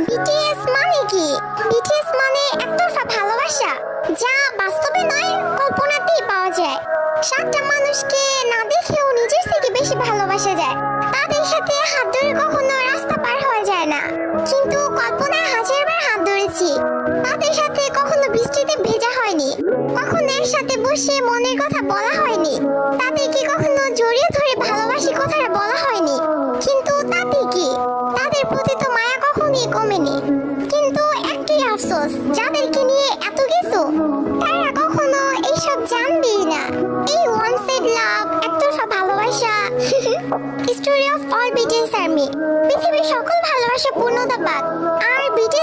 BTS মানে কি? BTS মানে একতরফা ভালোবাসা, যা বাস্তবে নয় কল্পনাতেই পাওয়া যায়। সাতটা মানুষকে না দেখেও নিজের থেকে বেশি ভালোবাসা যায়। তাদের সাথে হাত ধরে কখনো রাস্তা পার হওয়া যায় না, কিন্তু কল্পনায় হাজারবার হাত ধরেছি। তাদের সাথে কখনো বৃষ্টিতে ভেজা হয়নি, কখনো একসাথে বসে মনের কথা বলা হয়নি, তাদেরকে কখনো জড়িয়ে ধরে ভালোবাসি কথাটা বলা হয়নি। কিন্তু তাতে কি, তাদের প্রতি তো মায়া কখনোই কমেনি। কিন্তু একটাই আফসোস, যাদেরকে নিয়ে এত কিছু তারা কখনো এইসব জানবেই না। এই ওয়ান সাইড লাভ, একতরফা ভালোবাসা। Story of all BTS army. পৃথিবীর সকল ভালোবাসা পূর্ণতা পাক, আর বিটিএস